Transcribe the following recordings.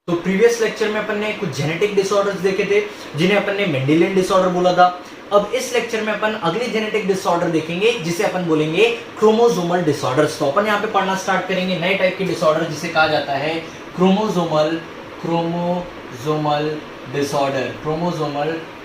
तो previous lecture में अपन ने कुछ जेनेटिक डिसऑर्डर्स देखे थे जिन्हें अपन ने मेंडेलियन डिसऑर्डर बोला था। अब इस लेक्चर में अपन अगली जेनेटिक डिसऑर्डर देखेंगे जिसे अपन बोलेंगे क्रोमोसोमल डिसऑर्डर्स। तो अपन यहाँ पे पढ़ना स्टार्ट करेंगे नए टाइप के डिसऑर्डर जिसे कहा जाता है क्रोमोसोमल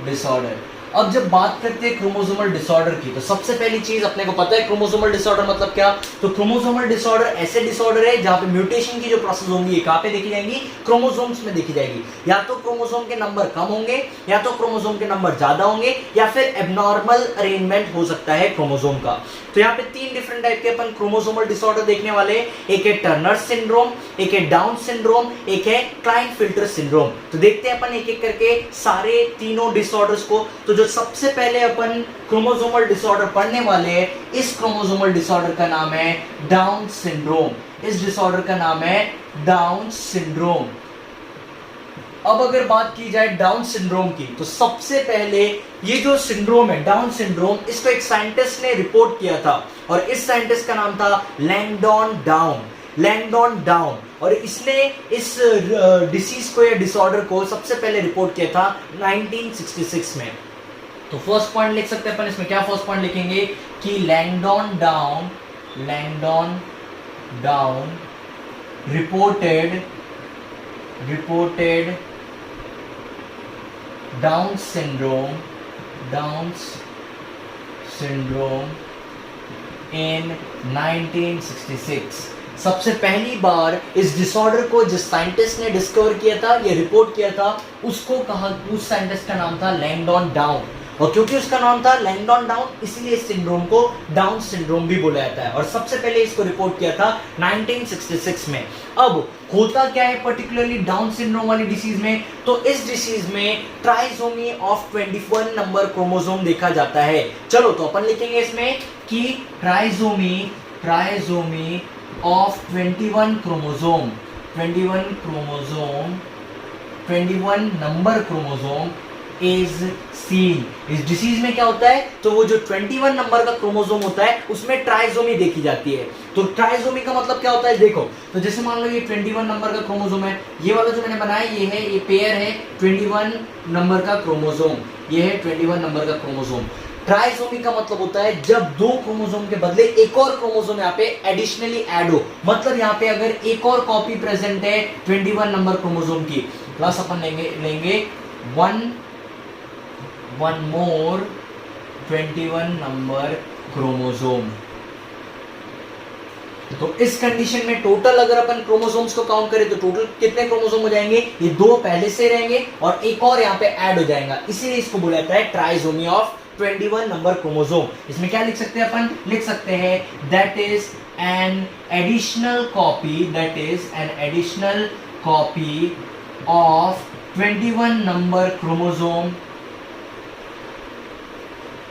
डिसऑर्डर। अब जब बात करते हैं क्रोमोसोमल डिसऑर्डर की तो सबसे पहली चीज अपने को पता है क्रोमोसोमल डिसऑर्डर मतलब क्या। तो क्रोमोसोमल डिसऑर्डर ऐसे डिसऑर्डर है जहां पे म्यूटेशन की जो प्रोसेस होंगी ये कहां पे देखी जाएंगी, क्रोमोसोम्स में देखी जाएगी। या तो क्रोमोसोम के नंबर कम होंगे, या तो क्रोमोसोम के नंबर ज्यादा होंगे, या फिर एबनॉर्मल अरेंजमेंट हो सकता है क्रोमोसोम का। तो यहाँ पे तीन डिफरेंट टाइप के अपन क्रोमोसोमल डिसऑर्डर देखने वाले हैं। एक है टर्नर सिंड्रोम, एक है डाउन सिंड्रोम, एक है क्लाइनफिल्टर सिंड्रोम। तो देखते हैं अपन एक एक करके सारे तीनों डिसऑर्डर्स को। तो जो सबसे पहले अपन क्रोमोसोमल डिसऑर्डर पढ़ने वाले हैं, इस क्रोमोसोमल डिसऑर्डर का नाम है डाउन सिंड्रोम। इस डिसऑर्डर का नाम है डाउन सिंड्रोम। अब अगर बात की जाए डाउन सिंड्रोम की तो सबसे पहले ये जो सिंड्रोम है डाउन सिंड्रोम, इसको एक साइंटिस्ट ने रिपोर्ट किया था और इस साइंटिस्ट का नाम था लैंगडॉन डाउन। और इसने इस डिसीज को या डिसऑर्डर को सबसे पहले रिपोर्ट किया था 1966 में। तो फर्स्ट पॉइंट लिख सकते हैं अपन इसमें। क्या फर्स्ट पॉइंट लिखेंगे कि Langdon Down reported Down syndrome in 1966। सबसे पहली बार इस डिसऑर्डर को जिस साइंटिस्ट ने डिस्कवर किया था, ये रिपोर्ट किया था, उसको कहा, उस साइंटिस्ट का नाम था लैंगडॉन डाउन। और क्योंकि उसका नाम था लैंगडॉन डाउन इसलिए इस सिंड्रोम को डाउन सिंड्रोम भी बोला जाता है। और सबसे पहले इसको रिपोर्ट किया था 1966 में। अब होता क्या है पर्टिकुलरली डाउन सिंड्रोम वाली डिसीज में, तो इस डिसीज में ट्राइसोमी ऑफ 21 नंबर क्रोमोसोम देखा जाता है। चलो तो अपन लिखेंगे इसमें कि trisomy of 21 number chromosome is seen. इस डिसीज में क्या होता है, तो वो जो 21 नंबर का क्रोमोसोम होता है उसमें ट्राइसोमी देखी जाती है। तो ट्राइसोमी का मतलब क्या होता है, देखो तो जैसे मान लो ये 21 नंबर का क्रोमोसोम है, ये वाला जो मैंने बनाया ये पेयर है 21 नंबर का क्रोमोसोम, ये है 21 नंबर का क्रोमोसोम। ट्राइसोमी का मतलब होता है जब दो क्रोमोसोम के बदले एक और क्रोमोसोम यहाँ पे एडिशनली ऐड हो। मतलब यहाँ पे अगर एक और कॉपी प्रेजेंट है 21 नंबर क्रोमोसोम की, प्लस अपन लेंगे one more 21 नंबर क्रोमोसोम। तो इस कंडीशन में टोटल अगर अपन क्रोमोसोम्स को काउंट करें तो टोटल कितने क्रोमोसोम हो जाएंगे, ये दो पहले से रहेंगे और एक और यहाँ पे ऐड हो जाएगा, इसीलिए इसको बोला जाता है ट्राइसोमी ऑफ 21 नंबर क्रोमोसोम। इसमें क्या लिख सकते हैं अपन, लिख सकते हैं that is an additional copy of 21 number chromosome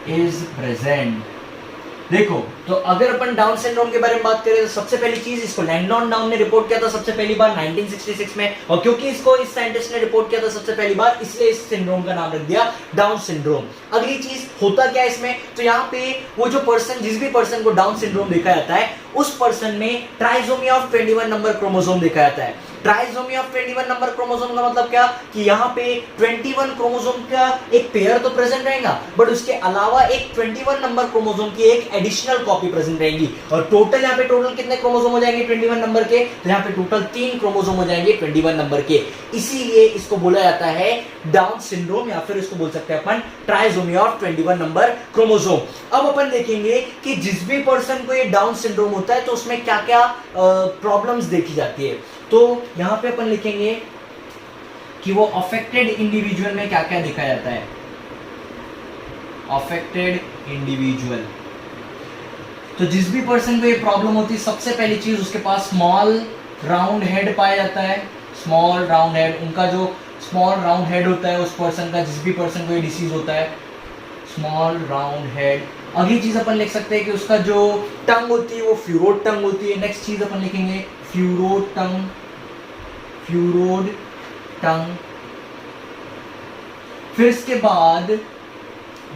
is present. देखो तो अगर अपन डाउन सिंड्रोम के बारे में बात करें तो सबसे पहली चीज इसको लैंगडॉन डाउन ने रिपोर्ट किया था सबसे पहली बार 1966 में। और क्योंकि इसको इस साइंटिस्ट ने रिपोर्ट किया था सबसे पहली बार, इसलिए इस सिंड्रोम का नाम रख दिया डाउन सिंड्रोम। अगली चीज होता क्या है इसमें, तो यहाँ पे वो जो पर्सन, जिस भी पर्सन को डाउन सिंड्रोम देखा जाता है उस पर्सन में ट्राइसोमी ऑफ 21 नंबर क्रोमोसोम देखा जाता है। ट्राइसोमी ऑफ 21 नंबर क्रोमोसोम का मतलब क्या कि यहाँ पे 21 क्रोमोसोम का एक पेयर तो प्रेजेंट रहेगा, बट उसके अलावा एक 21 नंबर क्रोमोसोम की एक एडिशनल कॉपी प्रेजेंट रहेगी। और टोटल यहाँ पे टोटल कितने क्रोमोसोम हो जाएंगे 21 नंबर के, तो यहाँ पे टोटल 3 क्रोमोसोम हो जाएंगे 21 नंबर के। इसीलिए इसको बोला जाता है डाउन सिंड्रोम, या फिर इसको बोल सकते हैं अपन ट्राइसोमी ऑफ 21 नंबर क्रोमोसोम। अब अपन देखेंगे कि जिस भी पर्सन को ये डाउन सिंड्रोम होता है तो उसमें क्या क्या प्रॉब्लम्स देखी जाती है। तो यहां पे अपन लिखेंगे कि वो अफेक्टेड इंडिविजुअल में क्या क्या देखा जाता है। अफेक्टेड इंडिविजुअल, तो जिस भी पर्सन को ये प्रॉब्लम होती है सबसे पहली चीज उसके पास स्मॉल राउंड हेड पाया जाता है। स्मॉल राउंड हेड, उनका जो स्मॉल राउंड हेड होता है उस पर्सन का, जिस भी पर्सन को ये डिसीज होता है, स्मॉल राउंड हेड। अगली चीज अपन लिख सकते हैं कि उसका जो टंग होती है वो फ्यूरोड टंग होती है। नेक्स्ट चीज अपन लिखेंगे फ्यूरोड टंग। फिर इसके बाद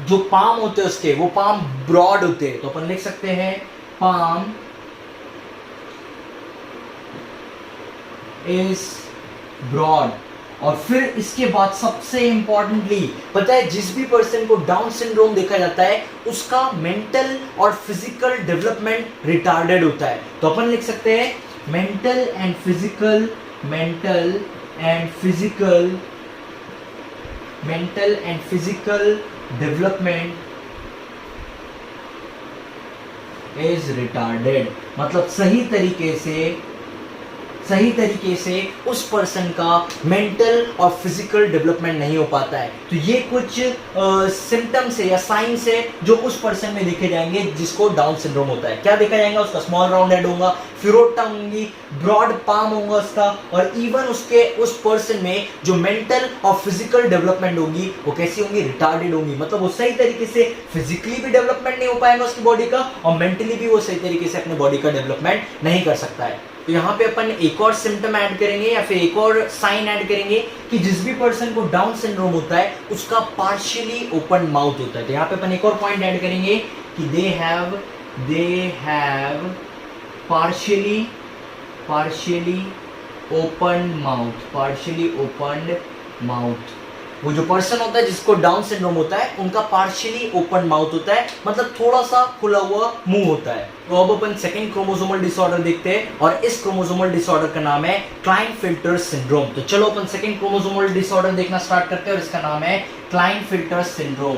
जो पाम होते हैं उसके, वो पाम ब्रॉड होते हैं, तो अपन लिख सकते हैं पाम इज ब्रॉड। और फिर इसके बाद सबसे इंपॉर्टेंटली पता है, जिस भी पर्सन को डाउन सिंड्रोम देखा जाता है उसका मेंटल और फिजिकल डेवलपमेंट रिटार्डेड होता है। तो अपन लिख सकते हैं mental and physical development is retarded, मतलब सही तरीके से उस पर्सन का मेंटल और फिजिकल डेवलपमेंट नहीं हो पाता है। तो ये कुछ सिम्टम्स है या साइंस है जो उस पर्सन में देखे जाएंगे जिसको डाउन सिंड्रोम होता है। क्या देखा जाएगा? उसका स्मॉल राउंड हेड होगा, फ्यूरोट टंग होंगी, ब्रॉड पाम होगा उसका, और इवन उस पर्सन में जो मेंटल और फिजिकल डेवलपमेंट होगी वो कैसी होंगी? रिटार्डेड होंगी। मतलब वो सही तरीके से फिजिकली भी डेवलपमेंट नहीं हो पाएगा उसकी बॉडी का, और मेंटली भी वो सही तरीके से अपने बॉडी का डेवलपमेंट नहीं कर सकता है। तो यहाँ पे अपन एक और सिम्टम ऐड करेंगे या फिर एक और साइन ऐड करेंगे कि जिस भी पर्सन को डाउन सिंड्रोम होता है उसका पार्शियली ओपन माउथ होता है। तो यहाँ पे अपन एक और पॉइंट ऐड करेंगे कि they have partially opened mouth। वो जो पर्सन होता है जिसको डाउन सिंड्रोम होता है उनका पार्शियली ओपन माउथ होता है, मतलब थोड़ा सा खुला हुआ मुंह होता है। तो अब अपन सेकंड क्रोमोसोमल डिसऑर्डर देखते हैं, और इस क्रोमोसोमल डिसऑर्डर का नाम है क्लाइनफिल्टर सिंड्रोम। तो चलो अपन सेकंड क्रोमोसोमल डिसऑर्डर देखना स्टार्ट करते हैं, और इसका नाम है क्लाइनफिल्टर सिंड्रोम।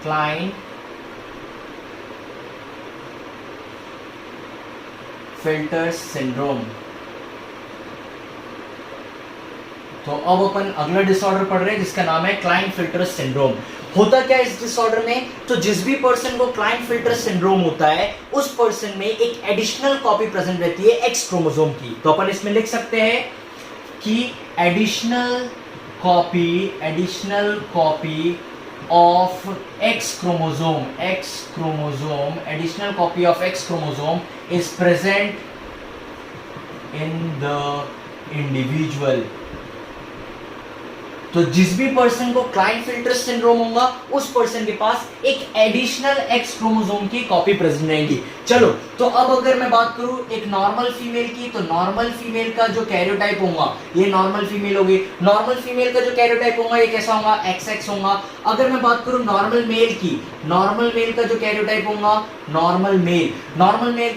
क्लाइनफिल्टर सिंड्रोम। तो अब अपन अगला डिसऑर्डर पढ़ रहे हैं जिसका नाम है क्लाइनफिल्टर सिंड्रोम। होता क्या है इस डिसऑर्डर में? तो जिस भी पर्सन को क्लाइनफिल्टर सिंड्रोम होता है उस पर्सन में एक एडिशनल कॉपी प्रेजेंट रहती है एक्स क्रोमोसोम की। तो अपन इसमें लिख सकते हैं कि additional copy of x chromosome is present in the individual. तो जिस भी पर्सन को क्लाइनफिल्टर सिंड्रोम होगा उस पर्सन के पास एक एडिशनल एक्स क्रोमोसोम की कॉपी प्रेजेंट रहेगी। चलो, तो अब अगर मैं बात करूं एक नॉर्मल फीमेल की, तो नॉर्मल फीमेल का जो कैरियोटाइप होगा, ये नॉर्मल फीमेल होगी। नॉर्मल फीमेल का जो कैरियोटाइप होगा ये कैसा होगा? XX होगा। अगर मैं बात करूं नॉर्मल मेल की, नॉर्मल मेल का जो कैरियोटाइप होगा नॉर्मल मेल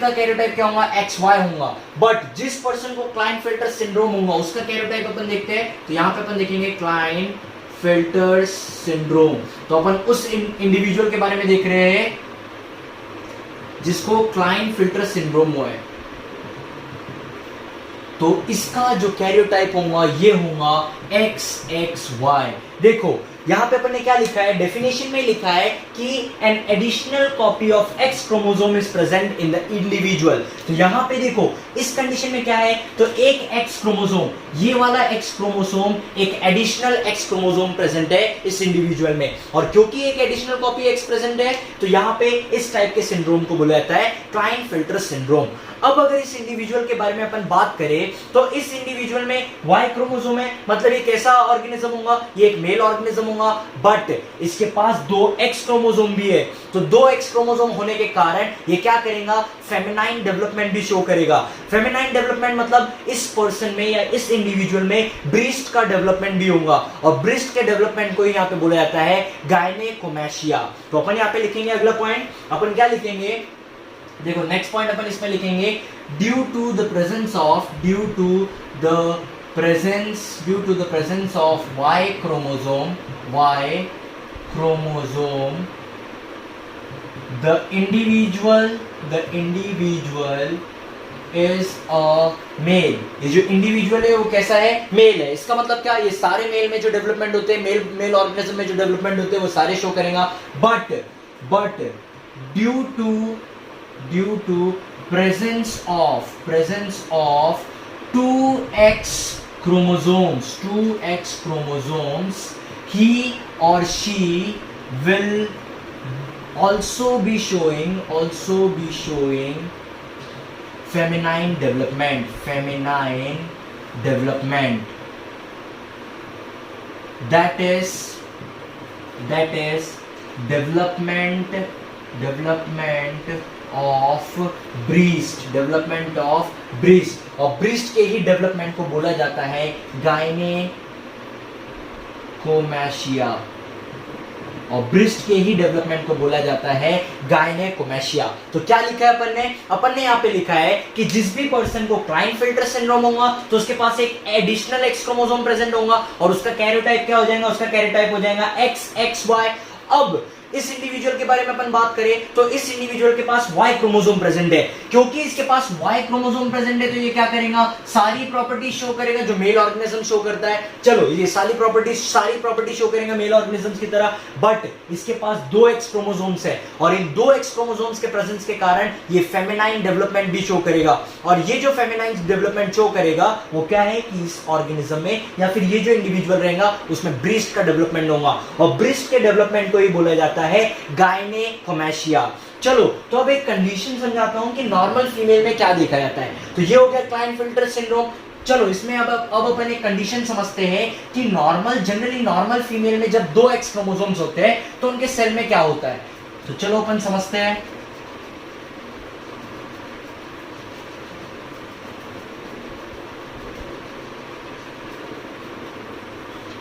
का कैरियोटाइप क्या होगा? XY होगा। बट जिस पर्सन को क्लाइनफिल्टर सिंड्रोम होगा उसका कैरियोटाइप अपन देखते हैं, तो यहाँ पे अपन देखेंगे क्लाइनफिल्टर सिंड्रोम। तो अपन उस इंडिविजुअल के बारे में देख रहे हैं जिसको क्लाइनफिल्टर सिंड्रोम हुआ है। तो इसका जो कैरियोटाइप होगा ये होगा XXY। देखो यहां पे अपन ने क्या लिखा है, डेफिनेशन में लिखा है कि an additional copy of x chromosome is present in the individual. तो यहां पे देखो इस कंडीशन में क्या है, तो एक एक्स क्रोमोसोम, ये वाला एक्स क्रोमोसोम, एक एडिशनल एक्स क्रोमोसोम प्रेजेंट है इस इंडिविजुअल में। और क्योंकि एक एडिशनल कॉपी एक्स प्रेजेंट है तो यहां पे इस टाइप के सिंड्रोम को बोला जाता है क्लाइनफिल्टर सिंड्रोम। अब अगर इस इंडिविजुअल के बारे में अपन बात करें तो इस इंडिविजुअल में वाई क्रोमोसोम है, मतलब ये कैसा ऑर्गेनिज्म होगा? ये एक मेल ऑर्गेनिज्म होगा, बट इसके पास 2 एक्स क्रोमोसोम भी है। तो 2 एक्स क्रोमोसोम होने के कारण ये क्या करेगा? फेमिनाइन डेवलपमेंट भी शो करेगा। फेमिनाइन डेवलपमेंट मतलब इस पर्सन में या इस इंडिविजुअल में ब्रेस्ट का डेवलपमेंट भी होगा, और ब्रेस्ट के डेवलपमेंट को यहाँ पे बोला जाता है गायनेकोमैशिया। तो अपन यहाँ पे लिखेंगे अगला पॉइंट, अपन क्या लिखेंगे? देखो नेक्स्ट पॉइंट अपन इसमें लिखेंगे due to the presence of Y chromosome, the individual is a male। ये जो इंडिविजुअल है वो कैसा है? मेल है। इसका मतलब क्या? ये सारे मेल में जो डेवलपमेंट होते हैं, मेल ऑर्गेनिज्म में जो डेवलपमेंट होते हैं वो सारे शो करेगा, but due to presence of 2x chromosomes, he or she will also be showing feminine development। That is development of breast, और ब्रीस्ट के ही डेवलपमेंट को बोला जाता है गायनेकोमैशिया, और ब्रिस्ट के ही डेवलपमेंट को बोला जाता है गायनेकोमैशिया। तो क्या लिखा है अपन ने यहाँ पे लिखा है कि जिस भी पर्सन को क्लाइनफिल्टर सिंड्रोम होगा तो उसके पास एक एडिशनल एक्स क्रोमोसोम प्रेजेंट होगा और उसका कैरियोटाइप क्या हो जाएगा, उसका कैरियोटाइप हो जाएगा XXY। अब इस इंडिविजुअल के बारे में अपन बात करें तो इस इंडिविजुअल के पास Y क्रोमोसोम प्रेजेंट है। क्योंकि इसके पास Y क्रोमोसोम प्रेजेंट है तो ये क्या करेगा, सारी प्रॉपर्टी शो करेगा जो मेल ऑर्गेनिज्म शो करता है। चलो ये सारी प्रॉपर्टी शो करेगा मेल ऑर्गेनिज्म की तरह, बट इसके पास 2 X क्रोमोसोम्स है और इन 2 X क्रोमोसोम्स के प्रेजेंस के कारण ये फेमिनाइन डेवलपमेंट भी शो करेगा। और ये जो फेमिनाइन डेवलपमेंट शो करेगा वो क्या है कि इस ऑर्गेनिज्म में या फिर ये जो इंडिविजुअल रहेगा उसमें ब्रीस्ट का डेवलपमेंट होगा और ब्रीस्ट के डेवलपमेंट को ही बोला जाता है गायनेकोमैशिया। चलो तो अब एक कंडीशन समझाता हूं कि नॉर्मल फीमेल में क्या देखा जाता है। तो ये हो गया क्लाइनफिल्टर सिंड्रोम। चलो इसमें अब अपन एक कंडीशन समझते हैं कि जनरली नॉर्मल फीमेल में जब 2 X क्रोमोसोम्स होते हैं तो उनके सेल में क्या होता है। तो चलो अपन समझते हैं।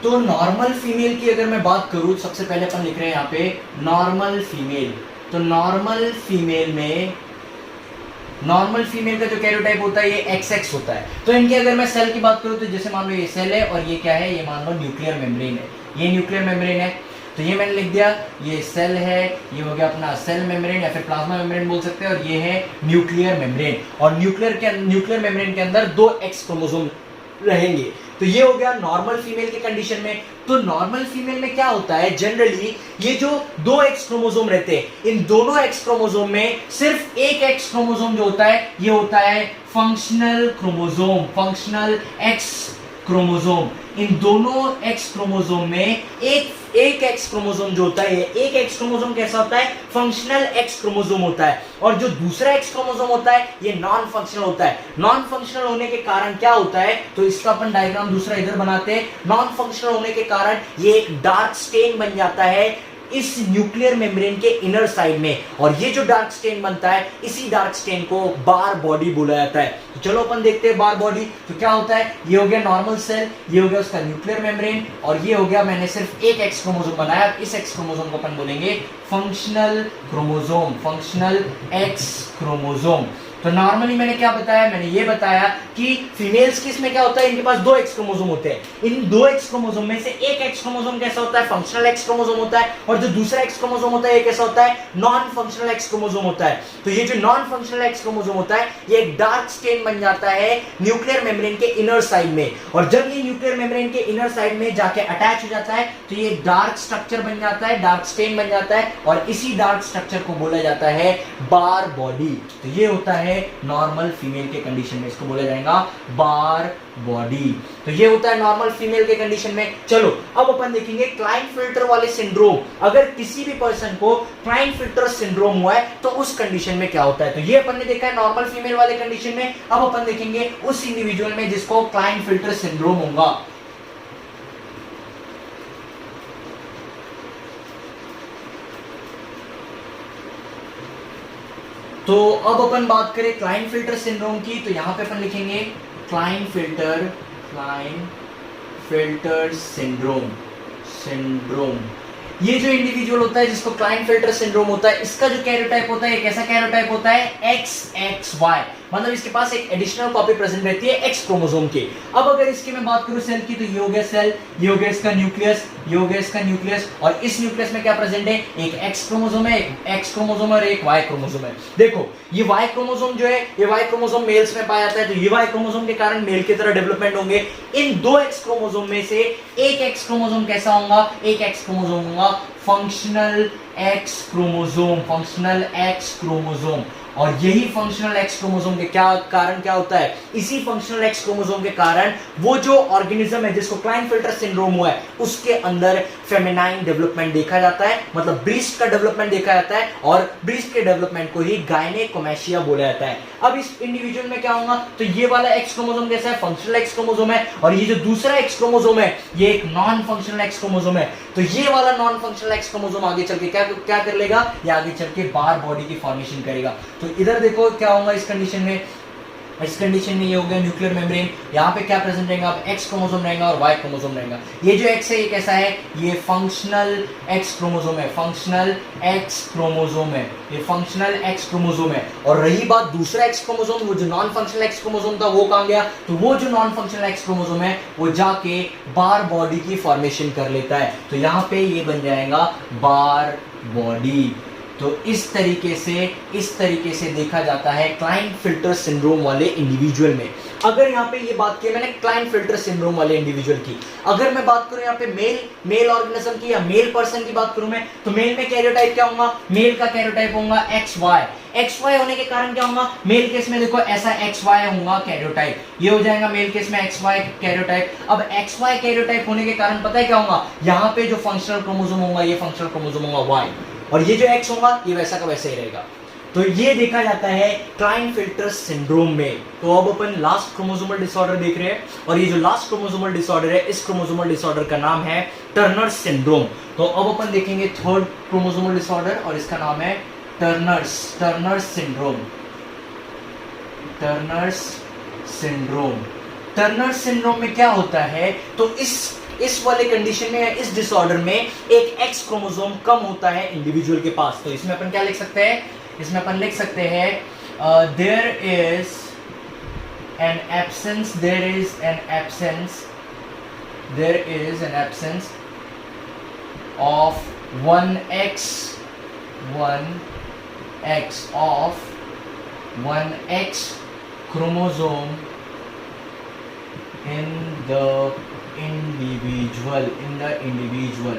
तो नॉर्मल फीमेल की अगर मैं बात करूं, सबसे पहले अपन लिख रहे हैं यहाँ पे नॉर्मल फीमेल। तो नॉर्मल फीमेल का जो कैरियोटाइप होता है ये XX होता है। तो इनके अगर मैं सेल की बात करूं तो जैसे मान लो ये सेल है और ये क्या है, ये मान लो न्यूक्लियर मेम्ब्रेन है, ये न्यूक्लियर मेम्ब्रेन है। तो ये मैंने लिख दिया, ये सेल है, ये हो गया अपना सेल मेम्ब्रेन या फिर प्लाज्मा मेम्ब्रेन बोल सकते हैं, और ये है न्यूक्लियर मेम्ब्रेन। और न्यूक्लियर मेम्ब्रेन के अंदर 2 X क्रोमोसोम रहेंगे। तो ये हो गया नॉर्मल फीमेल के कंडीशन में। तो नॉर्मल फीमेल में क्या होता है, जनरली ये जो 2 X क्रोमोसोम रहते हैं, इन दोनों X क्रोमोसोम में सिर्फ एक X क्रोमोसोम जो होता है ये होता है functional chromosome, functional X chromosome. इन दोनों X क्रोमोसोम में एक X क्रोमोसोम जो होता है, एक X क्रोमोसोम कैसा होता है, फंक्शनल X क्रोमोसोम होता है। और जो दूसरा X क्रोमोसोम होता है ये नॉन फंक्शनल होता है। नॉन फंक्शनल होने के कारण क्या होता है, तो इसका अपन डायग्राम दूसरा इधर बनाते हैं। नॉन फंक्शनल होने के कारण ये एक डार्क स्टेन बन जाता है इस न्यूक्लियर मेम्ब्रेन के इनर साइड में, और ये जो डार्क स्टेन बनता है इसी डार्क स्टेन को बार बॉडी बोला जाता है। तो चलो अपन देखते हैं बार बॉडी। तो क्या होता है, ये हो गया नॉर्मल सेल, ये हो गया उसका न्यूक्लियर मेम्ब्रेन, और ये हो गया मैंने सिर्फ एक X क्रोमोसोम बनाया। इस X क्रोमोसोम को अपन बोलेंगे functional chromosome, functional X chromosome. तो नॉर्मली मैंने क्या बताया, मैंने ये बताया कि फीमेल्स की इसमें क्या होता है, इनके पास 2 X क्रोमोसोम होते हैं। इन 2 X क्रोमोसोम में से एक X क्रोमोसोम कैसा होता है, फंक्शनल X क्रोमोसोम होता है, और जो दूसरा X क्रोमोसोम होता है ये कैसा होता है, नॉन फंक्शनल X क्रोमोसोम होता है। तो ये जो नॉन फंक्शनल X क्रोमोसोम होता है ये एक डार्क स्टेन बन जाता है न्यूक्लियर मेम्ब्रेन के इनर साइड में, और जब ये न्यूक्लियर मेम्ब्रेन के इनर साइड में जाके अटैच हो जाता है तो ये डार्क स्ट्रक्चर बन जाता है, डार्क स्टेन बन जाता है, और इसी डार्क स्ट्रक्चर को बोला जाता है बार बॉडी। तो ये होता है नॉर्मल फीमेल के कंडीशन में, इसको बोला जाएगा बार बॉडी। तो ये होता है नॉर्मल फीमेल के कंडीशन में। चलो अब अपन देखेंगे क्लाइनफिल्टर वाले सिंड्रोम। अगर किसी भी पर्सन को क्लाइनफिल्टर सिंड्रोम हुआ है तो उस कंडीशन में क्या होता है। तो ये अपन ने देखा है नॉर्मल फीमेल वाले कंडीशन में। अब अपन देखेंगे उस इंडिविजुअल में जिसको क्लाइनफिल्टर सिंड्रोम होगा। तो अब अपन बात करें क्लाइनफिल्टर सिंड्रोम की, तो यहां पे अपन लिखेंगे क्लाइनफिल्टर सिंड्रोम। ये जो इंडिविजुअल होता है जिसको क्लाइनफिल्टर सिंड्रोम होता है, इसका जो कैरियोटाइप होता है ये कैसा कैरियोटाइप होता है, XXY। मतलब इसके पास एक एडिशनल कॉपी प्रेजेंट रहती है X क्रोमोसोम की। अब अगर इसकी मैं बात करूं सेल की, तो ये हो गया सेल, ये हो गया इसका न्यूक्लियस, ये हो गया इसका न्यूक्लियस, और इस न्यूक्लियस में क्या प्रेजेंट है, एक X क्रोमोसोम है, एक X क्रोमोसोम और एक Y क्रोमोसोम है। देखो ये Y क्रोमोसोम जो है, ये Y क्रोमोसोम मेल्स में पाया जाता है, तो ये Y क्रोमोसोम के कारण मेल की तरह डेवलपमेंट होंगे। इन 2 X क्रोमोसोम में से एक X क्रोमोसोम कैसा होगा, एक X क्रोमोसोम होगा functional X chromosome, functional X chromosome. और यही फंक्शनल X क्रोमोसोम के कारण क्या होता है, इसी फंक्शनल X क्रोमोसोम के कारण वो जो ऑर्गेनिज्म है जिसको क्लाइनफिल्टर सिंड्रोम हुआ है उसके अंदर फेमिनाइन डेवलपमेंट देखा जाता है, मतलब ब्रीस्ट का डेवलपमेंट देखा जाता है, और ब्रीस्ट के डेवलपमेंट को ही गायनेकोमैशिया बोला जाता है। अब इस इंडिविजुअल में क्या होगा, तो ये वाला X क्रोमोसोम कैसा है, फंक्शनल X क्रोमोसोम है, और ये जो दूसरा X क्रोमोसोम है ये एक नॉन फंक्शनल X क्रोमोसोम है। तो ये वाला नॉन फंक्शनल X क्रोमोसोम आगे चल के क्या कर लेगा, ये आगे चल के बार बॉडी की फॉर्मेशन करेगा। तो इधर देखो क्या होगा इस कंडीशन में, इस कंडीशन में ये हो गया न्यूक्लियर मेम्ब्रेन। यहाँ पे क्या प्रेजेंट रहेगा, अब एक्स क्रोमोसोम रहेगा और वाई क्रोमोसोम रहेगा। ये जो एक्स है ये कैसा है, ये फंक्शनल एक्स क्रोमोसोम है, फंक्शनल एक्स क्रोमोसोम है, ये फंक्शनल एक्स क्रोमोसोम है। और रही बात दूसरा एक्स क्रोमोसोम, वो जो नॉन फंक्शनल एक्स क्रोमोसोम था वो कहाँ गया, तो वो जो नॉन फंक्शनल एक्स क्रोमोसोम है वो जाके बार बॉडी की फॉर्मेशन कर लेता है। तो यहाँ पे ये बन जाएगा बार बॉडी। तो इस तरीके से देखा जाता है क्लाइंट-फिल्टर सिंड्रोम वाले इंडिविजुअल में। अगर यहाँ पे ये बात की मैंने क्लाइंट-फिल्टर सिंड्रोम वाले इंडिविजुअल की, अगर मैं बात करूँ यहाँ पे मेल ऑर्गेनिज्म की या मेल पर्सन की बात करूँ मैं, तो मेल में कैरियोटाइप क्या होगा, मेल का कैरियोटाइप होगा XY होने के कारण क्या होगा, मेल केस में देखो ऐसा XY होगा कैरियोटाइप, ये हो जाएगा मेल केस में XY कैरियोटाइप। अब XY कैरियोटाइप होने के कारण पता है क्या होगा, यहाँ पे जो फंक्शनल क्रोमोसोम होगा ये फंक्शनल क्रोमोसोम होगा Y, और ये जो X होगा ये वैसा का वैसा ही रहेगा। तो ये देखा जाता है क्लाइंट-फिल्टर सिंड्रोम में। तो अब अपन लास्ट क्रोमोसोमल डिसऑर्डर देख रहे हैं, और ये जो लास्ट क्रोमोसोमल डिसऑर्डर है, इस क्रोमोसोमल डिसऑर्डर का नाम है टर्नर सिंड्रोम। तो अब अपन देखेंगे थर्ड क्रोमोसोमल डिसऑर्डर, और इसका नाम है टर्नर सिंड्रोम। टर्नर सिंड्रोम में क्या होता है, तो इस वाले कंडीशन में, इस डिसऑर्डर में एक एक्स क्रोमोसोम कम होता है इंडिविजुअल के पास। तो इसमें अपन क्या लिख सकते हैं, इसमें अपन लिख सकते हैं there is an absence of one x chromosome in the individual.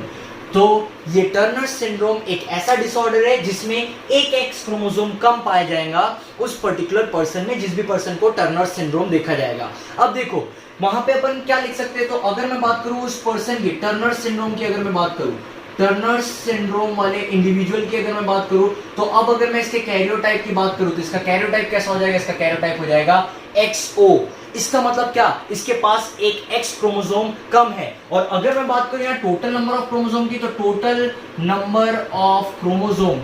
तो ये टर्नर सिंड्रोम एक ऐसा डिसऑर्डर है जिसमें एक एक्स क्रोमोसोम कम पाया जाएगा उस पर्टिकुलर पर्सन में, जिस भी पर्सन को टर्नर सिंड्रोम देखा जाएगा। अब देखो वहां पे अपन क्या लिख सकते हैं, तो अगर मैं बात करूं उस पर्सन की टर्नर सिंड्रोम की, अगर मैं बात करूं टर्नर सिंड्रोम वाले इंडिविजुअल की अगर मैं बात करूं, तो अब अगर मैं इसके कैरियोटाइप की बात करूं तो इसका कैरियोटाइप कैसा हो जाएगा, इसका कैरियोटाइप हो जाएगा XO। इसका मतलब क्या, इसके पास एक एक्स क्रोमोसोम कम है। और अगर मैं बात करूं यहाँ टोटल नंबर ऑफ क्रोमोसोम की, तो टोटल नंबर ऑफ क्रोमोसोम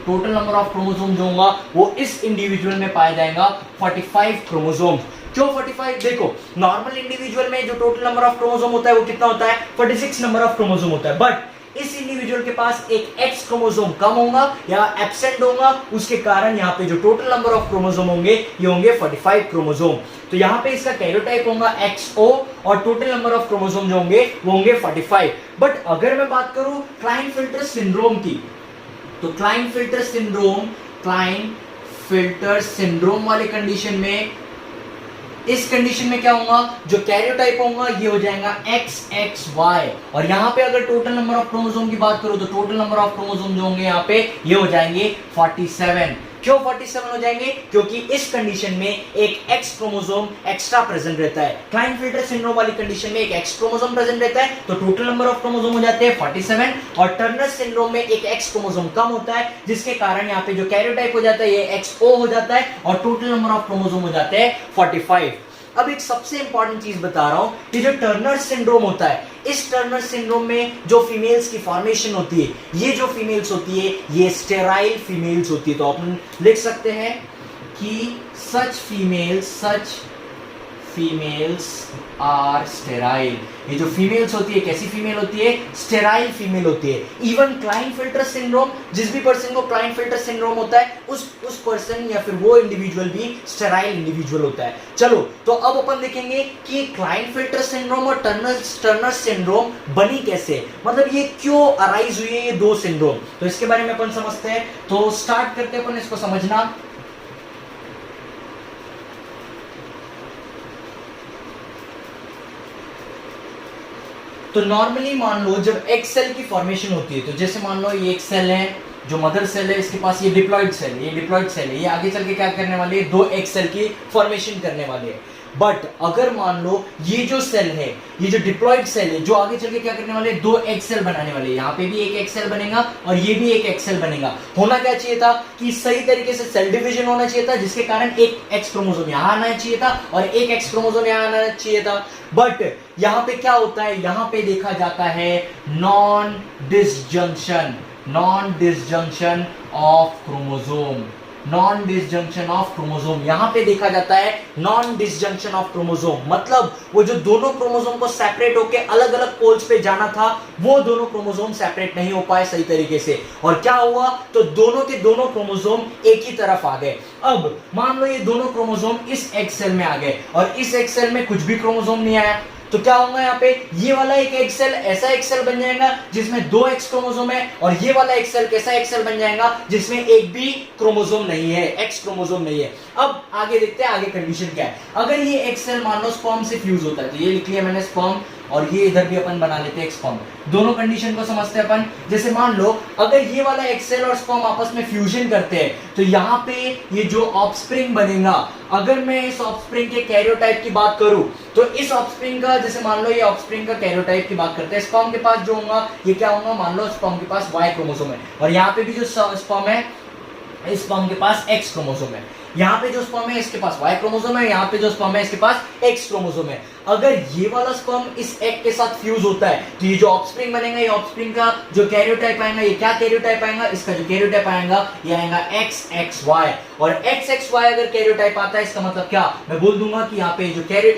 जो होगा वो इस इंडिविजुअल में पाया जाएगा 45 क्रोमोसोम। क्यों 45? देखो नॉर्मल इंडिविजुअल में जो टोटल नंबर ऑफ क्रोमोसोम होता है वो कितना होता है, 46 नंबर ऑफ क्रोमोसोम होता है, बट इस इंडिविजुअल के पास एक एक्स क्रोमोसोम कम होगा या एब्सेंट होगा, उसके कारण यहाँ पे जो टोटल नंबर ऑफ क्रोमोसोम होंगे ये होंगे 45 क्रोमोसोम। तो यहाँ पे इसका कैरियोटाइप होगा XO और टोटल नंबर ऑफ क्रोमोसोम जो होंगे वो होंगे 45। बट अगर मैं बात करूं क्लाइंट-फिल्टर सिंड्रोम की, तो क्लाइंट-फिल्टर सिंड्रोम वाले कंडीशन में, इस कंडीशन में क्या होगा, जो कैरियोटाइप होगा ये हो जाएगा XXY। और यहाँ पे अगर टोटल नंबर ऑफ क्रोमोसोम की बात करूं तो टोटल नंबर ऑफ क्रोमोसोम जो होंगे यहाँ पे ये हो जाएंगे 47। क्यों 47 हो जाएंगे, क्योंकि इस कंडीशन में एक एक्स क्रोमोसोम एक्स्ट्रा प्रेजेंट रहता है। क्लाइंट-फिल्टर सिंड्रोम वाली कंडीशन में एक एक्स क्रोमोसोम प्रेजेंट रहता है, तो टोटल नंबर ऑफ क्रोमोसोम हो जाते हैं 47। और टर्नर सिंड्रोम में एक एक्स क्रोमोसोम कम होता है, जिसके कारण यहाँ पे जो कैरियोटाइप हो जाता है ये XO हो जाता है और टोटल नंबर ऑफ क्रोमोसोम हो जाते हैं 45। अब एक सबसे इंपॉर्टेंट चीज बता रहा हूं कि जो टर्नर सिंड्रोम होता है, इस टर्नर सिंड्रोम में जो फीमेल्स की फॉर्मेशन होती है, ये जो फीमेल्स होती है ये स्टेराइल फीमेल्स होती है। तो अपन लिख सकते हैं कि सच फीमेल्स आर स्टेराइल। ये जो फीमेल्स होती है कैसी फीमेल होती है, स्टेराइल फीमेल होती है। इवन क्लाइंट-फिल्टर सिंड्रोम, जिस भी पर्सन को क्लाइंट-फिल्टर सिंड्रोम होता है उस पर्सन या फिर वो इंडिविजुअल भी स्टेराइल इंडिविजुअल होता है। चलो तो अब अपन देखेंगे कि क्लाइंट-फिल्टर सिंड्रोम और टर्नर सिंड्रोम बनी कैसे, मतलब ये क्यों अराइज हुई है ये दो सिंड्रोम। तो इसके बारे में अपन समझते हैं। तो स्टार्ट करते हैं अपन इसको समझना। तो नॉर्मली मान लो जब एक सेल की फॉर्मेशन होती है, तो जैसे मान लो ये एक सेल है जो मदर सेल है, इसके पास ये डिप्लॉइड सेल है, ये आगे चल के क्या करने वाले है, दो एक सेल की फॉर्मेशन करने वाले हैं। बट अगर मान लो ये जो सेल है, ये जो डिप्लॉइड सेल है, जो आगे चल के क्या करने वाले, दो एक सेल बनाने वाले, यहाँ पे भी एक एक सेल बनेगा और ये भी एक एक सेल बनेगा। होना क्या चाहिए था कि सही तरीके से सेल डिवीजन होना चाहिए था, जिसके कारण एक एक्स क्रोमोसोम यहाँ आना चाहिए था और एक एक्स क्रोमोसोम यहाँ आना चाहिए था। बट यहाँ पे क्या होता है, यहाँ पे देखा जाता है non disjunction of chromosome. Non disjunction of chromosome. यहां पे देखा जाता है नॉन डिसजंक्शन ऑफ क्रोमोसोम, मतलब वो जो दोनों क्रोमोसोम को सेपरेट होकर अलग अलग पोल्स पे जाना था, वो दोनों क्रोमोसोम सेपरेट नहीं हो पाए सही तरीके से। और क्या हुआ, तो दोनों के दोनों क्रोमोसोम एक ही तरफ आ गए। अब मान लो ये दोनों क्रोमोसोम इस एग सेल में आ गए और इस एग सेल में कुछ भी क्रोमोसोम नहीं आया, तो क्या होगा यहाँ पे, ये वाला एक एग सेल ऐसा एग सेल बन जाएगा जिसमें 2 एक्स क्रोमोसोम है, और ये वाला एग सेल कैसा एग सेल बन जाएगा जिसमें एक भी क्रोमोसोम नहीं है, एक्स क्रोमोसोम नहीं है। अब आगे देखते हैं आगे कंडीशन क्या है। अगर ये एग सेल मान लो स्पर्म से फ्यूज होता है, तो ये लिख लिया मैंने स्पर्म, और ये इधर भी अपन बना लेते हैं स्पर्म। दोनों कंडीशन को समझते हैं अपन। जैसे मान लो अगर ये वाला एग सेल और स्पर्म आपस में फ्यूजन करते हैं, तो यहाँ पे ये जो ऑफस्प्रिंग बनेगा, अगर मैं इस ऑफस्प्रिंग के कैरियोटाइप की बात करूं, तो इस ऑफस्प्रिंग का, जैसे मान लो ये ऑफस्प्रिंग का कैरियोटाइप की बात करते हैं, स्पर्म के पास जो होगा ये क्या होगा, मान लो स्पर्म के पास वाई क्रोमोसोम है, और यहाँ पे भी जो स्पर्म है, इस स्पर्म के पास एक्स क्रोमोसोम है। यहाँ पे जो स्पर्म है इसके पास वाई क्रोमोसोम है, यहाँ पे जो स्पर्म है इसके पास एक्स क्रोमोसोम है। अगर ये वाला स्पर्म इस एग के साथ फ्यूज होता है, तो ये जो ऑफस्प्रिंग बनेगा, ये ऑफस्प्रिंग का जो कैरियोटाइप आएगा, ये क्या कैरियोटाइप आएगा, इसका जो कैरियोटाइप आएगा ये आएगा XXY। और XXY अगर कैरियोटाइप आता है, इसका मतलब क्या, मैं बोल दूंगा कि यहाँ पे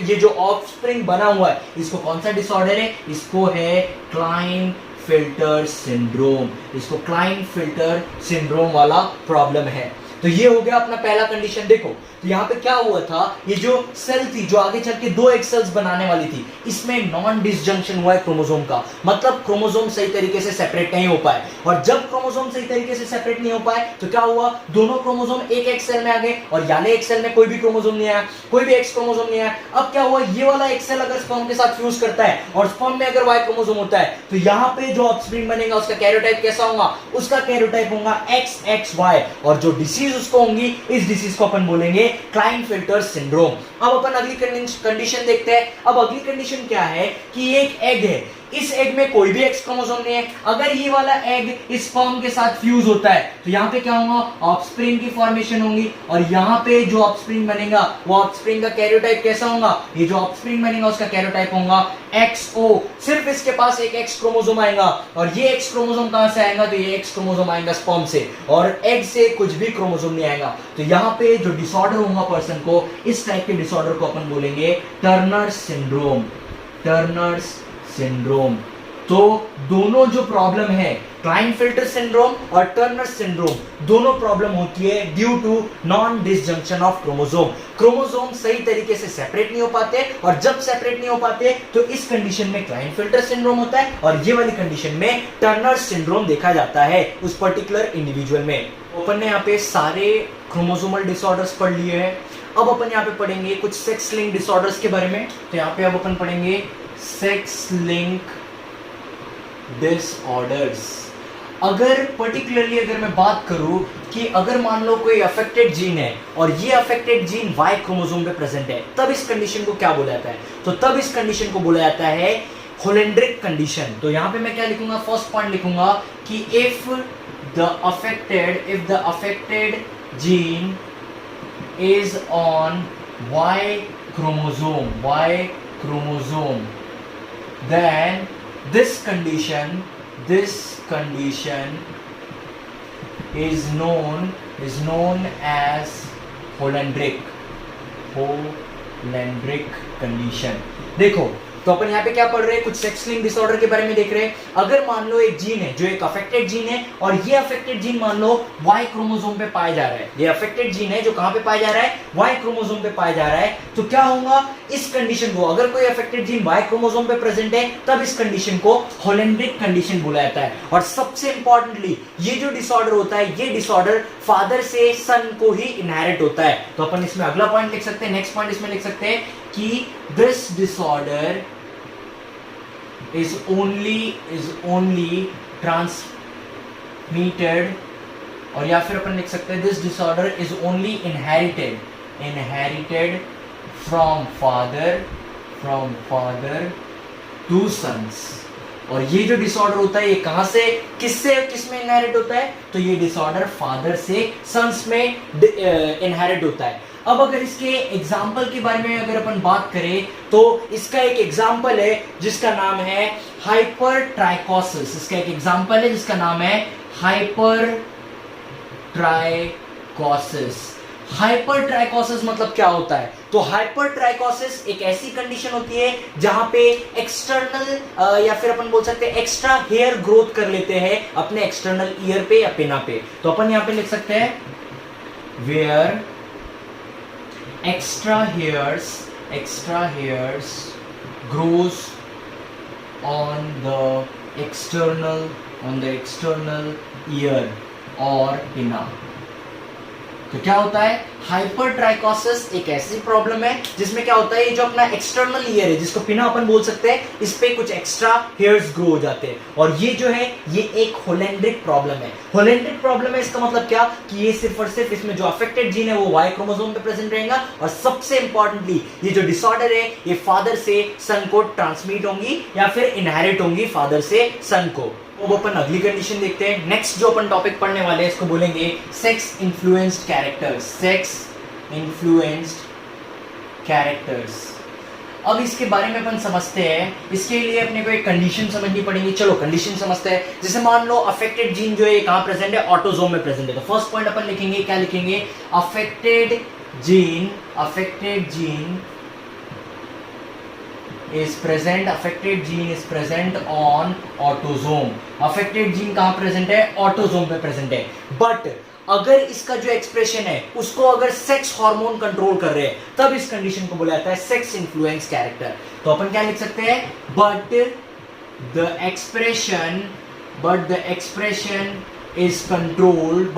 ये जो ऑफस्प्रिंग बना हुआ है, इसको कौन सा डिसऑर्डर है, इसको है क्लाइनफिल्टर सिंड्रोम। इसको क्लाइनफिल्टर सिंड्रोम वाला प्रॉब्लम है। तो ये हो गया अपना पहला कंडीशन। देखो तो यहाँ पे क्या हुआ था, ये जो सेल थी जो आगे चल के 2 एक्स सेल्स बनाने वाली थी, इसमें नॉन डिसजंक्शन हुआ है क्रोमोसोम का, मतलब क्रोमोसोम सही तरीके से सेपरेट नहीं हो पाए। और जब क्रोमोसोम सही तरीके से सेपरेट नहीं हो पाए, तो क्या हुआ, दोनों क्रोमोसोम एक एक्स सेल में आ गए, और याले एक्स सेल में कोई भी क्रोमोसोम नहीं आया, कोई भी एक्स क्रोमोसोम नहीं आया। अब क्या हुआ, ये वाला एक्स सेल अगर स्पर्म के साथ फ्यूज करता है और स्पर्म में अगर वाई क्रोमोसोम होता है, तो यहाँ पे जो ऑफस्प्रिंग बनेगा उसका कैरियोटाइप कैसा होगा, उसका कैरियोटाइप होगा XXY। और जो डिसीज उसको होंगी, इस डिसीज को अपन बोलेंगे क्लाइनफिल्टर सिंड्रोम। अब अपन अगली कंडीशन देखते हैं। अब अगली कंडीशन क्या है कि एक एग है, इस एग में कोई भी एक्स क्रोमोसोम नहीं है। अगर ये वाला एग इस स्पर्म के साथ फ्यूज होता है, तो यहाँ पे क्या होगा, ऑफस्प्रिंग की फॉर्मेशन होगी, और यहाँ पे जो ऑफस्प्रिंग बनेगा वो ऑफस्प्रिंग का कैरियोटाइप कैसा होगा, ये जो ऑफस्प्रिंग बनेगा उसका कैरियोटाइप होगा XO। सिर्फ इसके पास एक एक्स क्रोमोसोम आएगा, और ये एक्स क्रोमोसोम कहां से आएगा, तो ये एक्स क्रोमोसोम आएगा स्पर्म से, और एग से कुछ भी क्रोमोसोम नहीं आएगा। तो यहाँ पे जो डिसऑर्डर होगा पर्सन को, इस टाइप के डिसऑर्डर को अपन बोलेंगे टर्नर सिंड्रोम। Turner syndrome. तो दोनों जो प्रॉब्लम है, क्लाइनफिल्टर सिंड्रोम और टर्नर सिंड्रोम, दोनों प्रॉब्लम होती है due to non disjunction of chromosome. Chromosome सही तरीके से सेपरेट नहीं हो पाते, और जब सेपरेट नहीं हो पाते तो इस कंडीशन में क्लाइनफिल्टर सिंड्रोम होता है, और ये वाली कंडीशन में टर्नर सिंड्रोम देखा जाता है उस पर्टिकुलर इंडिविजुअल में। अपन ने यहाँ पे सारे क्रोमोसोमल डिसऑर्डर्स पढ़ लिए हैं। अब अपन यहाँ पे पढ़ेंगे कुछ सेक्स लिंक डिसऑर्डर्स के बारे में। तो यहाँ पे अब अपन पढ़ेंगे सेक्स लिंक डिसऑर्डर्स। अगर पर्टिकुलरली अगर मैं बात करूं कि अगर मान लो कोई अफेक्टेड जीन है और ये अफेक्टेड जीन वाई क्रोमोसोम पे प्रेजेंट है, तब इस कंडीशन को क्या बोला जाता है, तो तब इस कंडीशन को बोला जाता है होलेंड्रिक कंडीशन। तो यहां पे मैं क्या लिखूंगा, फर्स्ट पॉइंट लिखूंगा कि if the affected gene is on Y chromosome, then this condition is known as Holendrick condition। देखो तो अपन यहाँ पे क्या पढ़ रहे हैं, कुछ सेक्स लिंक डिसऑर्डर के बारे में देख रहे हैं। अगर मान लो एक जीन है जो एक अफेक्टेड जीन है, और ये अफेक्टेड जीन मान लो वाई क्रोमोसोम पे पाया जा रहा है, ये अफेक्टेड जीन है जो कहां पे पाया जा रहा है, वाई क्रोमोसोम पे पाया जा रहा है, तो क्या होगा, इस कंडीशन को, अगर कोई अफेक्टेड जीन वाई क्रोमोसोम पे प्रेजेंट है, तब इस कंडीशन को होलेंड्रिक कंडीशन बोला जाता है। और सबसे इंपॉर्टेंटली ये जो डिसऑर्डर होता है, ये डिसऑर्डर फादर से सन को ही इनहेरिट होता है। तो अपन इसमें अगला पॉइंट लिख सकते हैं, नेक्स्ट पॉइंट इसमें लिख सकते हैं कि this disorder is only transmitted, और या फिर अपन लिख सकते हैं this disorder is only inherited from father to sons। और ये जो डिसऑर्डर होता है ये कहां से किसमें इनहेरिट होता है, तो ये डिसऑर्डर फादर से सन्स में इनहेरिट होता है। अब अगर इसके एग्जाम्पल के बारे में अगर अपन बात करें, तो इसका एक एग्जाम्पल है जिसका नाम है हाइपरट्राइकोसिस। इसका एक एग्जाम्पल है जिसका नाम है हाइपरट्राइकोसिस। ट्राइकोसिस। हाइपरट्राइकोसिस मतलब क्या होता है? तो हाइपरट्राइकोसिस एक ऐसी कंडीशन होती है जहां पे एक्सटर्नल या फिर अपन बोल सकते हैं एक्स्ट्रा हेयर ग्रोथ कर लेते हैं अपने एक्सटर्नल ईयर पे या पिना पे। तो अपन यहां पे लिख सकते हैं where extra hairs grows on the external ear और पिना। तो क्या होता है? हाइपरट्राइकोसिस एक ऐसी प्रॉब्लम है जिसमें क्या होता है, ये जो अपना एक्सटर्नल ईयर है जिसको पिना अपन बोल सकते हैं, इस पे कुछ एक्स्ट्रा हेयर्स ग्रो हो जाते हैं और ये जो है ये एक होलेंड्रिक प्रॉब्लम है। होलेंड्रिक प्रॉब्लम है इसका मतलब क्या कि ये सिर्फ और सिर्फ इसमें जो अफेक्टेड जीन है वो वाई क्रोमोसोम पे प्रेजेंट रहेगा और सबसे इंपॉर्टेंटली ये जो डिसऑर्डर है ये फादर से सन को ट्रांसमिट होंगी या फिर इनहेरिट होंगी फादर से सन को। अब अपन अगली कंडीशन देखते हैं। नेक्स्ट जो अपन टॉपिक पढ़ने वाले हैं इसको बोलेंगे sex influenced characters. Sex influenced characters. अब इसके बारे में अपन समझते हैं, इसके लिए अपने को एक कंडीशन समझनी पड़ेगी। चलो कंडीशन समझते हैं। जैसे मान लो अफेक्टेड जीन जो है कहां प्रेजेंट है? ऑटोसोम में प्रेजेंट है। तो फर्स्ट पॉइंट अपन लिखेंगे, क्या लिखेंगे? Affected gene is present on autosome। Affected gene कहां प्रेजेंट है? ऑटोसोम पे प्रेजेंट है। बट अगर इसका जो एक्सप्रेशन है उसको अगर सेक्स हार्मोन कंट्रोल कर रहे हैं तब इस कंडीशन को बोला जाता है सेक्स इन्फ्लुएंस कैरेक्टर। तो अपन क्या लिख सकते हैं? But the expression is controlled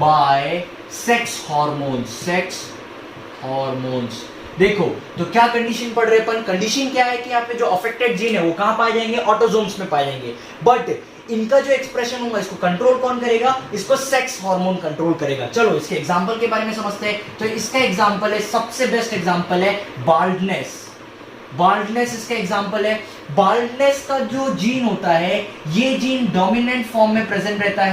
by sex hormones. देखो तो क्या कंडीशन पढ़ रहे अपन? कंडीशन क्या है कि यहाँ पे जो अफेक्टेड जीन है वो कहां पाए जाएंगे? ऑटोसोम्स में पाए जाएंगे। बट इनका जो एक्सप्रेशन होगा इसको कंट्रोल कौन करेगा? इसको सेक्स हार्मोन कंट्रोल करेगा। चलो इसके एग्जांपल के बारे में समझते हैं। तो इसका एग्जांपल है, सबसे बेस्ट एग्जांपल है बाल्डनेस इसका एग्जांपल है। बाल्डनेस का जो जीन होता है ये जीन डोमिनेंट फॉर्म में प्रेजेंट रहता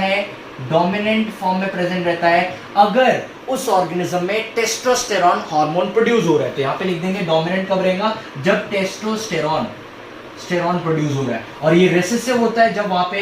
है अगर उस ऑर्गेनिज्म में टेस्टोस्टेरॉन हार्मोन प्रोड्यूस हो रहा है। तो यहां पे लिख देंगे डोमिनेंट कब रहेगा? जब टेस्टोस्टेरॉन प्रोड्यूस हो रहा है। और ये रेसेसिव होता है जब वहां पे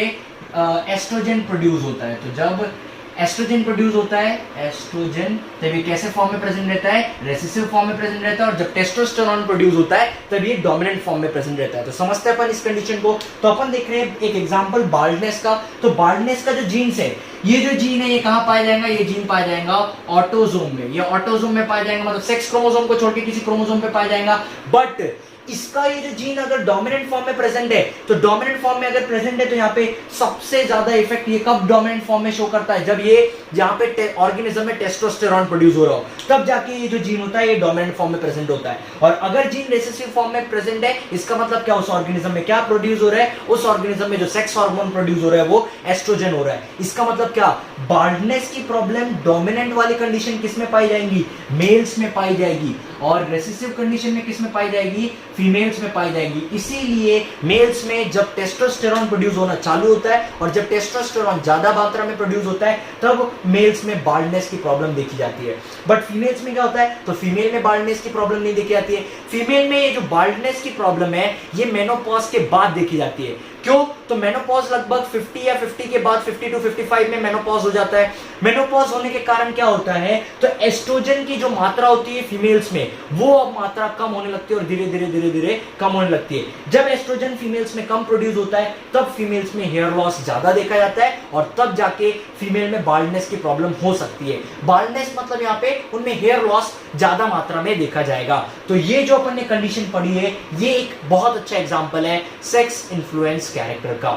एस्ट्रोजन प्रोड्यूस होता है। तो जब एस्ट्रोजन प्रोड्यूस होता है, एस्ट्रोजन तब ये कैसे फॉर्म में प्रेजेंट रहता है? रेसेसिव फॉर्म में प्रेजेंट रहता है। और जब टेस्टोस्टेरॉन प्रोड्यूस होता है तब ये डोमिनेंट फॉर्म में प्रेजेंट रहता है। तो समझते हैं अपन इस कंडीशन को। तो अपन देख रहे हैं एक एग्जांपल बाल्डनेस का। तो बाल्डनेस का जो जीन्स है, ये जो जीन है ये कहां पाया जाएगा? ये जीन पाया जाएगा ऑटोसोम में। ये ऑटोसोम में पाया जाएगा मतलब सेक्स क्रोमोसोम को छोड़ के किसी क्रोमोसोम पे पाया जाएगा। बट इसका ये जो जीन अगर डोमिनेंट फॉर्म में प्रेजेंट है, तो डोमिनेंट फॉर्म में अगर प्रेजेंट है तो यहाँ पे सबसे ज्यादा इफेक्ट ये कब डोमिनेंट फॉर्म में शो करता है? जब ये यहाँ पे ऑर्गेनिज्म में टेस्टोस्टेरॉन प्रोड्यूस हो रहा हो तब जाके ये जो जीन होता है ये डोमिनेंट फॉर्म में प्रेजेंट होता है। और अगर जीन रेसेसिव फॉर्म में प्रेजेंट है इसका मतलब क्या? उस ऑर्गेनिज्म में क्या प्रोड्यूस हो रहा है? उस ऑर्गेनिज्म में जो सेक्स हार्मोन प्रोड्यूस हो रहा है वो एस्ट्रोजन हो रहा है। इसका मतलब क्या? बाल्डनेस की प्रॉब्लम डोमिनेंट वाली कंडीशन किस में पाई जाएंगी? मेल्स में पाई जाएगी। और रेसेसिव कंडीशन में किस में पाई जाएगी? फीमेल्स में पाई जाएगी। इसीलिए मेल्स में जब टेस्टोस्टेरॉन प्रोड्यूस होना चालू होता है और जब टेस्टोस्टेरॉन ज्यादा मात्रा में प्रोड्यूस होता है तब मेल्स में बाल्डनेस की प्रॉब्लम देखी जाती है। बट फीमेल्स में क्या होता है? तो फीमेल में बाल्डनेस की प्रॉब्लम नहीं देखी जाती है। फीमेल में ये जो बाल्डनेस की प्रॉब्लम है ये मेनोपॉज के बाद देखी जाती है। क्यों? तो मेनोपॉज लगभग 50 या 50 के बाद 50 to 55 में मेनोपॉज हो जाता है। मेनोपॉज होने के कारण क्या होता है? तो एस्ट्रोजन की जो मात्रा होती है फीमेल्स में वो अब मात्रा कम होने लगती है और धीरे धीरे कम होने लगती है। जब एस्ट्रोजन फीमेल्स में कम प्रोड्यूस होता है तब फीमेल्स में हेयर लॉस ज्यादा देखा जाता है और तब जाके फीमेल में बाल्डनेस की प्रॉब्लम हो सकती है। बाल्डनेस मतलब यहाँ पे उनमें हेयर लॉस ज्यादा मात्रा में देखा जाएगा। तो ये जो अपन ने कंडीशन पढ़ी है ये एक बहुत अच्छा एग्जांपल है सेक्स इन्फ्लुएंस कैरेक्टर का।